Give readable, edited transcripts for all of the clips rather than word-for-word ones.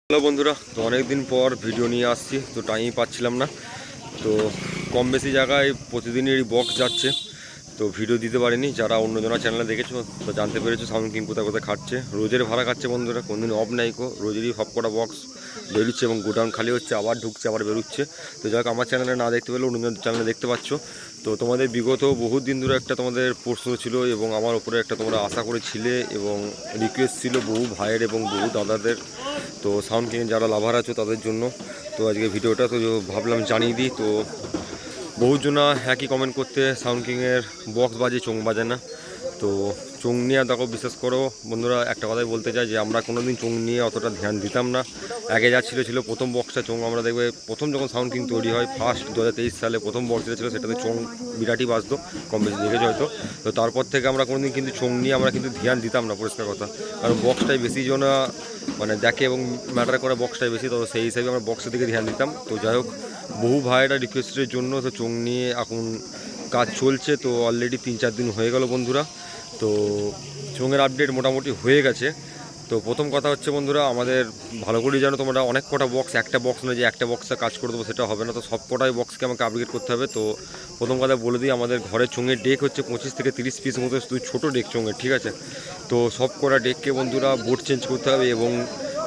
Hello বন্ধুরা, তো অনেকদিন পর ভিডিও নিয়ে আসছি, তো টাইমই পাচ্ছিলাম না। তো কম বেশি জায়গায় প্রতিদিনই বক্স যাচ্ছে, তো ভিডিও দিতে পারিনি। যারা অন্যজনের চ্যানেলে দেখেছো তো জানতে পেরেছো সাউন্ড কিং কোথায় কোথায় খাচ্ছে। রোজের ভাড়া খাচ্ছে বন্ধুরা, কোনদিন অফ নাই কো, রোজেরই সব কটা বক্স বেরোচ্ছে এবং গোডাউন খালি হচ্ছে, আবার ঢুকছে, আবার বেরোচ্ছে। তো যাক, আমার চ্যানেলে না দেখতে পেলেও অন্যজনের চ্যানেলে দেখতে পাচ্ছ। তো তোমাদের বিগত বহুত দিন ধরে একটা তোমাদের প্রশ্ন ছিল এবং আমার উপরে একটা তোমরা আশা করেছিলে এবং রিকোয়েস্ট ছিল বহু ভাইয়ের এবং বহু দাদাদের, তো সাউন্ড কিং যারা লাভার আছো তাদের জন্য। তো আজকে ভিডিওটা তো ভাবলাম জানিয়ে দিই। তো বহুজনা একই কমেন্ট করতে, সাউন্ড কিংয়ের বক্স বাজে, চোং বাজে না। তো চোং নিয়ে দেখো, বিশেষ করো বন্ধুরা, একটা কথাই বলতে চাই যে আমরা কোনো দিন চোং নিয়ে অতটা ধ্যান দিতাম না। আগে যা ছিল প্রথম বক্সটা চোং, আমরা দেখবে প্রথম যখন সাউন্ড কিং তৈরি হয় ফার্স্ট 2023 সালে প্রথম বক্স যেটা ছিল সেটাতে চোং বিরাটই বাজতো, কম বেশি দেখেছো হয়তো। তো তারপর থেকে আমরা কোনোদিন কিন্তু চোং নিয়ে আমরা কিন্তু ধ্যান দিতাম না, পরিষ্কার কথা। কারণ বক্সটাই বেশি জনা মানে দেখে এবং ম্যাটার করে বক্সটাই বেশি, তো সেই হিসাবে আমরা বক্সের দিকে ধ্যান দিতাম। তো যাই হোক, বহু ভাইয়েরা রিকোয়েস্টের জন্য তো চোং নিয়ে এখন কাজ চলছে। তো অলরেডি 3-4 দিন হয়ে গেল বন্ধুরা। তো চোঙের আপডেট মোটামুটি হয়ে গেছে। তো প্রথম কথা হচ্ছে বন্ধুরা, আমাদের ভালো করেই জানো তোমরা, অনেক কটা বক্স, একটা বক্স নয় যে একটা বক্সে কাজ করে দেবো সেটা হবে না। তো সব কটাই বক্সকে আমাকে আপগ্রেড করতে হবে। তো প্রথম কথা বলে দিই, আমাদের ঘরের চোঙের ডেক হচ্ছে 25 থেকে 30 পিস মতো, শুধু ছোটো ডেক চোঙের, ঠিক আছে। তো সব কটা ডেককে বন্ধুরা বোর্ড চেঞ্জ করতে হবে এবং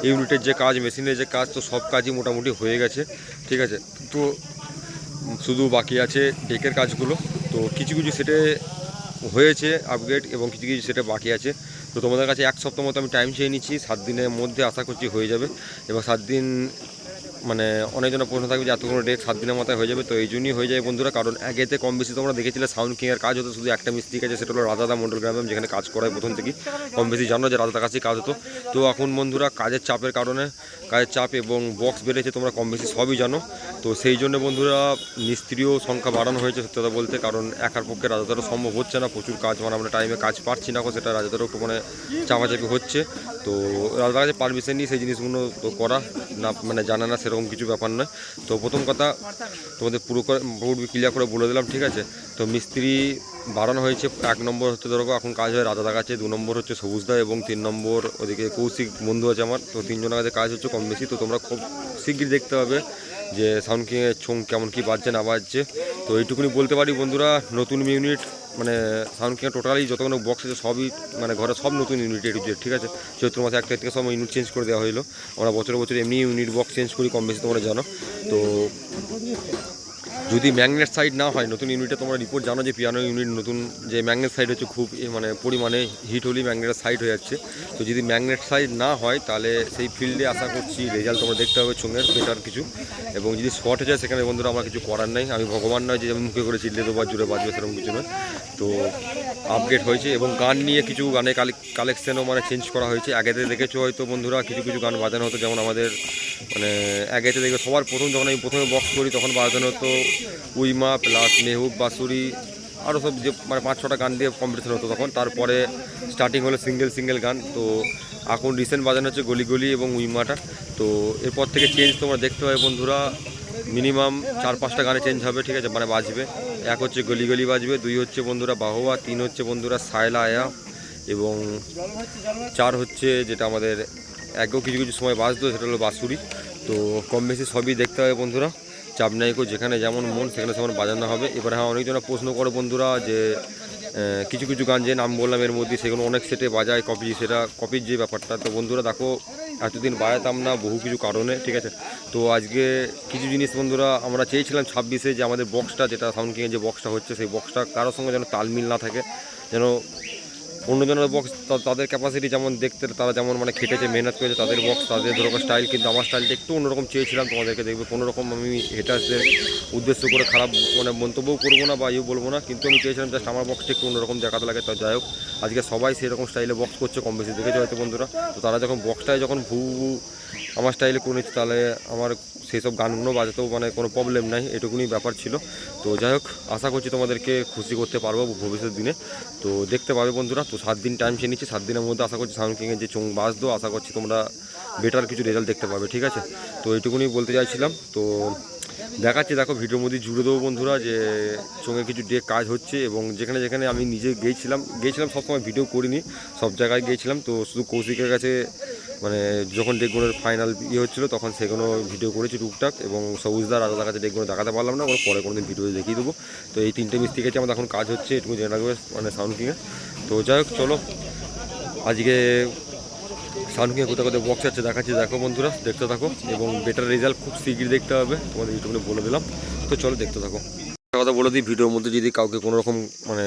ইউনিটের যে কাজ, মেশিনের যে কাজ, তো সব কাজই মোটামুটি হয়ে গেছে, ঠিক আছে। তো শুধু বাকি আছে ডেকের কাজগুলো। তো কিছু কিছু সেটে হয়েছে আপগ্রেড এবং কিছু কিছু সেটা বাকি আছে। তো তোমাদের কাছে 1 সপ্তাহ মতো আমি টাইম চেয়ে নিচ্ছি, 7 দিনের মধ্যে আশা করছি হয়ে যাবে। এবং 7 দিন মানে অনেকজনের প্রশ্ন থাকবে যে এতগুলো ডেক 7 দিনের মাথায় হয়ে যাবে। তো এই জন্যই হয়ে যায় বন্ধুরা, কারণ আগেতে কম বেশি তোমরা দেখেছিলে সাউন্ড কিংয়ের কাজ হতো শুধু একটা মিস্ত্রির কাছে, সেটা হলো রাজাদা মন্ডল গ্রামে, যেখানে কাজ করায় প্রথম থেকেই কম বেশি জানো যে রাজাদার কাছেই কাজ হতো। তো এখন বন্ধুরা কাজের চাপের কারণে, কাজের চাপ এবং বক্স বেড়েছে, তোমরা কম বেশি সবই জানো। তো সেই জন্য বন্ধুরা মিস্ত্রিও সংখ্যা বাড়ানো হয়েছে সত্যি কথা বলতে, কারণ একার পক্ষে রাজাদারও সম্ভব হচ্ছে না, প্রচুর কাজ, মানে আমরা টাইমে কাজ পাচ্ছি না, সেটা রাজাদারও একটু মানে চাপাচাপি হচ্ছে। তো রাজাদার কাছে পারমিশন নিয়ে সেই জিনিসগুলো তো করা না, মানে জানা না সেরকম কিছু ব্যাপার নয়। তো প্রথম কথা তোমাদের পুরো ক্লিয়ার করে বলে দিলাম, ঠিক আছে। তো মিস্ত্রি বাড়ানো হয়েছে। 1 নম্বর হচ্ছে ধরো এখন কাজ হয় রাজাদার কাছে, 2 নম্বর হচ্ছে সবুজদা এবং 3 নম্বর ওদিকে কৌশিক বন্ধু আছে আমার। তো 3 জনের কাছে কাজ হচ্ছে কম বেশি। তো তোমরা খুব শীঘ্রই দেখতে পাবে যে সাউন্ড কিংয়ের ছোং কেমন কী বাজছে না বাজছে। তো এইটুকুনি বলতে পারি বন্ধুরা, নতুন ইউনিট মানে সাউন্ড কিংয়ের টোটালি যতগুলো বক্স আছে সবই মানে ঘরে সব নতুন ইউনিট, ঠিক আছে। চৈত্র মাসে 1 তারিখ থেকে সব ইউনিট চেঞ্জ করে দেওয়া হলো। আমরা বছরে বছরে এমনি ইউনিট বক্স চেঞ্জ করি, কম বেশি তোমরা জানো। তো যদি ম্যাগনেট সাইড না হয় নতুন ইউনিটে, তোমরা রিপোর্ট জানো যে পিয়ানো ইউনিট নতুন যে ম্যাগনেট সাইড হচ্ছে খুব মানে পরিমাণে হিট হলেই ম্যাগনেটের সাইড হয়ে যাচ্ছে। তো যদি ম্যাগনেট সাইড না হয় তাহলে সেই ফিল্ডে আশা করছি রেজাল্ট তোমরা দেখতে হবে চোঙের বেটার কিছু। এবং যদি শর্ট হয়ে যায় সেখানে বন্ধুরা আমার কিছু করার নেই, আমি ভগবান নয় যে আমি মুখে করে চিল্লে দেবো জুড়ে বাজবে, সেরকম কিছু নয়। তো আপডেট হয়েছে এবং গান নিয়ে কিছু গানে কালেকশানও মানে চেঞ্জ করা হয়েছে। আগেতে দেখেছো হয়তো বন্ধুরা কিছু কিছু গান বাজানো হতো, যেমন আমাদের মানে আগেতে দেখবে সবার প্রথম যখন আমি প্রথমে বক্স করি তখন বাজানো হতো উইমা প্লাস মেহুক বাসুরি, আরও সব যে মানে 5-6টা গান দিয়ে কম্পিটিশন হতো তখন। তারপরে স্টার্টিং হলো সিঙ্গেল গান। তো এখন রিসেন্ট বাজানো হচ্ছে গলি গলি এবং উইমাটা। তো এরপর থেকে চেঞ্জ তোমরা দেখতে হবে বন্ধুরা, মিনিমাম 4-5টা গানে চেঞ্জ হবে, ঠিক আছে, মানে বাজবে। 1 হচ্ছে গলি গলি বাজবে, 2 হচ্ছে বন্ধুরা বাহোয়া, 3 হচ্ছে বন্ধুরা সায়লা আয়া এবং 4 হচ্ছে যেটা আমাদের একও কিছু কিছু সময় বাজতো সেটা হলো বাঁশুরি। তো কম বেশি সবই দেখতে হবে বন্ধুরা, চাপ নাই কো, যেখানে যেমন মন সেখানে সেমন বাজানো হবে। এবার হ্যাঁ, অনেকজনা প্রশ্ন করে বন্ধুরা যে কিছু কিছু গান যে নাম বললাম এর মধ্যে সেগুলো অনেক সেটে বাজায় কপি, সেটা কপির যে ব্যাপারটা। তো বন্ধুরা দেখো, এতদিন বাজাতাম না বহু কিছু কারণে, ঠিক আছে। তো আজকে কিছু জিনিস বন্ধুরা আমরা চেয়েছিলাম 26-এ যে আমাদের বক্সটা, যেটা সাউন্ড কিংয়ের যে বক্সটা হচ্ছে সেই বক্সটা কারোর সঙ্গে যেন তালমিল না থাকে, যেন অন্যজনের বক্স তাদের ক্যাপাসিটি যেমন দেখতে, তারা যেমন মানে খেটেছে মেহনত করেছে, তাদের বক্স তাদের ধরো স্টাইল, কিন্তু আমার স্টাইলটা একটু অন্যরকম চেয়েছিলাম তোমাদেরকে দেখবে। কোনোরকম আমি হেটার্সদের উদ্দেশ্য করে খারাপ মানে মন্তব্যও করবো না বা বলবো না, কিন্তু আমি চেয়েছিলাম জাস্ট আমার বক্সটা একটু অন্যরকম দেখাতে লাগে। তো যাই হোক, আজকে সবাই সেরকম স্টাইলে বক্স করছে, কম বেশি দেখেছে হয়তো বন্ধুরা। তো তারা যখন বক্সটায় যখন আমার স্টাইলে করে নিচ্ছে, তাহলে আমার সেই সব গানগুলো বাজাতেও মানে কোনো প্রবলেম নাই, এটুকুনি ব্যাপার ছিল। তো যাই হোক, আশা করছি তোমাদেরকে খুশি করতে পারবো ভবিষ্যৎ দিনে। তো দেখতে পাবে বন্ধুরা। তো 7 দিন টাইম চেয়ে নিচ্ছি, 7 দিনের মধ্যে আশা করছি সাউন্ড কিংয়ের যে চোং বাজতো, আশা করছি তোমরা বেটার কিছু রেজাল্ট দেখতে পাবে, ঠিক আছে। তো এইটুকুনি বলতে চাইছিলাম। তো দেখাচ্ছি, দেখো ভিডিওর মধ্যে জুড়ে দেবো বন্ধুরা যে চোঙে কিছু ডে কাজ হচ্ছে এবং যেখানে যেখানে আমি নিজে গিয়েছিলাম সবসময় ভিডিও করিনি, সব জায়গায় গিয়েছিলাম। তো শুধু কৌশিকের কাছে মানে যখন ডেকগুলোর ফাইনাল ইয়ে হচ্ছিলো তখন সেগুলো ভিডিও করেছি টুকটাক, এবং সবুজদার আলাদা কাছে ডেকগুলো দেখাতে পারলাম না, ওর পরে কোনোদিন ভিডিও দেখিয়ে দেবো। তো এই 3টে মিস্ত্রি গেছে আমাদের এখন কাজ হচ্ছে, এটুকু জেনে রাখবে মানে সাউন্ড কিংয়ে। তো যাই হোক চলো আজকে সাউন্ড কিংয়ে কোথাও কোথাও বক্স আছে দেখাচ্ছি, দেখো বন্ধুরা দেখতে থাকো, এবং বেটার রেজাল্ট খুব শীঘ্রই দেখতে হবে, তোমাদের ইউটিউবে বলে দিলাম। তো চলো দেখতে থাকো। কথা বলে দিই, ভিডিওর মধ্যে যদি কাউকে কোনো রকম মানে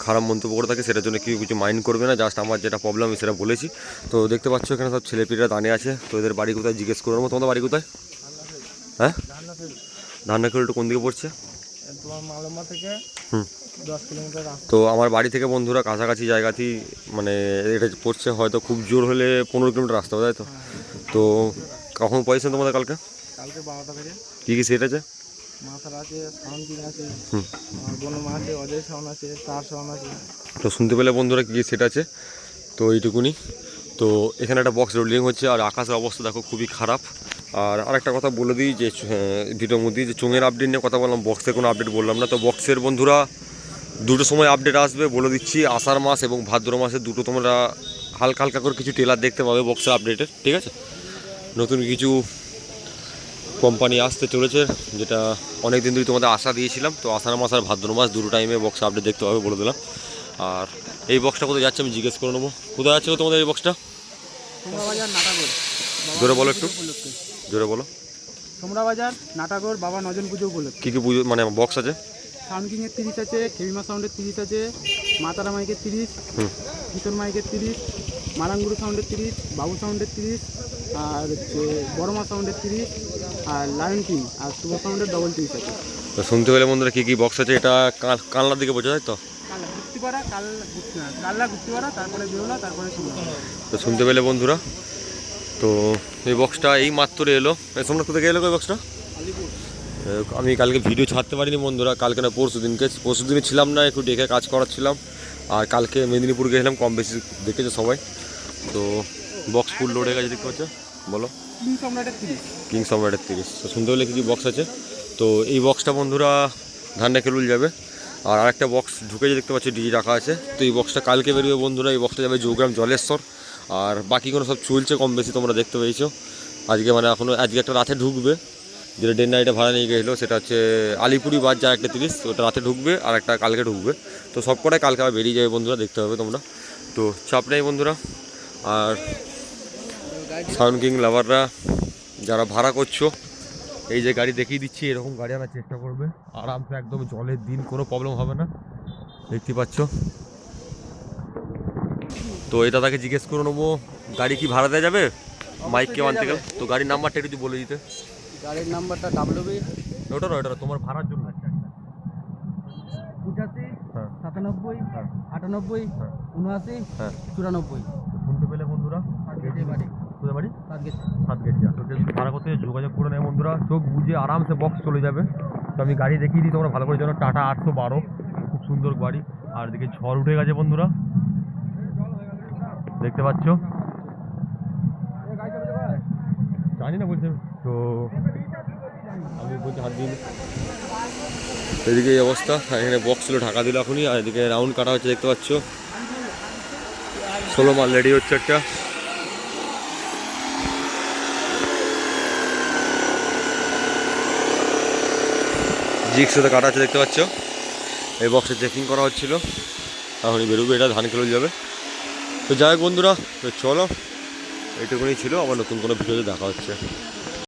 খারাপ মন্তব্য করে থাকে সেটার জন্য কেউ কিছু মাইন্ড করবে না, জাস্ট আমার যেটা প্রবলেম আমি সেটা বলেছি। তো দেখতে পাচ্ছ এখানে সব ছেলেপিলেরা দাঁড়িয়ে আছে, তো এদের বাড়ি কোথায় জিজ্ঞেস করে নেবো। তোমাদের বাড়ি কোথায়? হ্যাঁ, ধান্নাখেল একটু কোন দিকে পড়ছে? তো আমার বাড়ি থেকে বন্ধুরা কাছাকাছি জায়গাতেই মানে এটা পড়ছে, হয়তো খুব জোর হলে 15 কিলোমিটার রাস্তা হবে, তাই তো? তো কখন পয়সা তোমাদের কালকে 12টা থেকে কী কী সেট আছে? মাথার আছে, সাউন্ড কিং আছে, বনমা আছে, অজয় সাউন্ড আছে, তার সাউন্ড আছে। তো শুনতে পেলে বন্ধুরা কী সেট আছে, তো এইটুকুনি। তো এখানে একটা বক্স রোলিং হচ্ছে, আর আকাশের অবস্থা দেখো খুবই খারাপ। আর আরেকটা কথা বলে দিই যে ভিডিওর মধ্যে যে চোঙের আপডেট নিয়ে কথা বললাম, বক্সের কোনো আপডেট বললাম না। তো বক্সের বন্ধুরা দুটো সময় আপডেট আসবে বলে দিচ্ছি, আষাঢ় মাস এবং ভাদ্র মাসে দুটো তোমরা হালকা হালকা করে কিছু টেলার দেখতে পাবে বক্সের আপডেটের, ঠিক আছে? নতুন কিছু কোম্পানি আসতে চলেছে, যেটা অনেক দিন ধরে তোমাদের আশা দিয়েছিলাম। তো আষাঢ় মাস আর ভাদ্র মাস দুটো টাইমে বক্স আপডেট দেখতে পাবে বলে দিলাম। আর এই বক্সটা কোথায় যাচ্ছে আমি জিজ্ঞেস করে নেবো। কোথায় আছে তোমাদের এই বক্সটা? বাজার নাটাগড়। জোরে বলো একটু, জোরে বলো। বাজার নাটাগড় বাবা নজন পুজো উপলক্ষে। কী কী পুজো মানে বক্স আছে? সাউন্ড কিংয়ের 30 আছে, কেবিমা সাউন্ডের 30 আছে, মাতারা মাইকের 30, ভিতর মাইকের 30, মারাঙ্গুরু সাউন্ডের 30, বাবু সাউন্ডের 30, আর হচ্ছে বড়মা সাউন্ডের 30, আর লায়ন কিং আর শুভ সাউন্ডের ডবল 30 আছে। তো শুনতে পেলে বন্ধুরা কী কী বক্স আছে, এটা কানলার দিকে বোঝা যায় তো? কাল্লা গুপ্তিপাড়া, তারপরে বেহুলা, তারপরে সুন্দর। তো শুনতে পেলে বন্ধুরা, তো এই বক্সটা এই মাত্র এলো। তোমরা কোথায় গেলো ওই বক্সটা? আমি কালকে ভিডিও ছাড়তে পারিনি বন্ধুরা, কালকে না পরশু দিনে ছিলাম না, একটু ডেকে কাজ করাচ্ছিলাম। আর কালকে মেদিনীপুর গেছিলাম, কম বেশি দেখেছো সবাই। তো বক্স ফুল লোড হয়ে গেছে দেখতে পাচ্ছ, বলো। কিং সম্রাটের 30। তো শুনতে পেলে কী কী বক্স আছে। তো এই বক্সটা বন্ধুরা ধান্নাখেলুল যাবে। আর আরেকটা বক্স ঢুকেছে দেখতে পাচ্ছি, ডিজি রাখা আছে। তো এই বক্সটা কালকে বেরোবে বন্ধুরা, এই বক্সটা যাবে জৌগ্রাম জলেশ্বর। আর বাকিগুলো সব চলছে কম বেশি, তোমরা দেখতে পেয়েছো। আজকে মানে এখনও আজকে একটা রাতে ঢুকবে, যেটা ডে নাইটে ভাড়া নিয়ে গেছিলো, সেটা হচ্ছে আলিপুরি বাস যা একটা 30, ওটা রাতে ঢুকবে, আর একটা কালকে ঢুকবে। তো সব কটাই কালকে আবার বেরিয়ে যাবে বন্ধুরা, দেখতে হবে তোমরা। তো চাপ নেই বন্ধুরা। আর সাউন্ড কিং লাভাররা যারা ভাড়া করছো, এই যে গাড়ি দেখিয়ে দিচ্ছি, এরকম গাড়ি আনার চেষ্টা করবে, আরামসে একদম জলের দিন কোনো প্রবলেম হবে না, দেখতে পাচ্ছ। তো এটা তাকে জিজ্ঞেস করে নেবো গাড়ি কি ভাড়া দেওয়া যাবে মাইক কেউ আনতে গেলে। তো গাড়ির নাম্বারটা একটু বলে দিতে। গাড়ির নাম্বারটা WB ওটা তোমার ভাড়ার জন্য। 85 97 98 79 94। শুনতে পেলে বন্ধুরা, বাড়ি কোথায় বাড়ি? 7 গেছে। তো যদি ভাড়া করতে যোগাযোগ করে নেয় বন্ধুরা, চোখ বুঝে আরামসে বক্স চলে যাবে। তো আমি গাড়ি দেখিয়ে দিই তোমরা ভালো করে জানো, টাটা 812, খুব সুন্দর গাড়ি। আর এদিকে ঝড় উঠে গেছে বন্ধুরা, দেখতে পাচ্ছ, জানি না বলছে। তো আমি বলছি হাত দিন, এদিকে এই অবস্থা। এখানে বক্স ছিল ঢাকা দিল এখনই, আর এদিকে রাউন্ড কাটা হচ্ছে দেখতে পাচ্ছ। 16 মাল রেডি হচ্ছে একটা। জিক্স সাথে কাটা আছে দেখতে পাচ্ছ। এই বক্সে চেকিং করা হচ্ছিল, এখনই বেরোবে, এটা ধানখেলুল যাবে। তো যাই হোক বন্ধুরা, তো চলো এইটুকুনি ছিল, আবার নতুন কোনো ভিডিওতে দেখা হচ্ছে।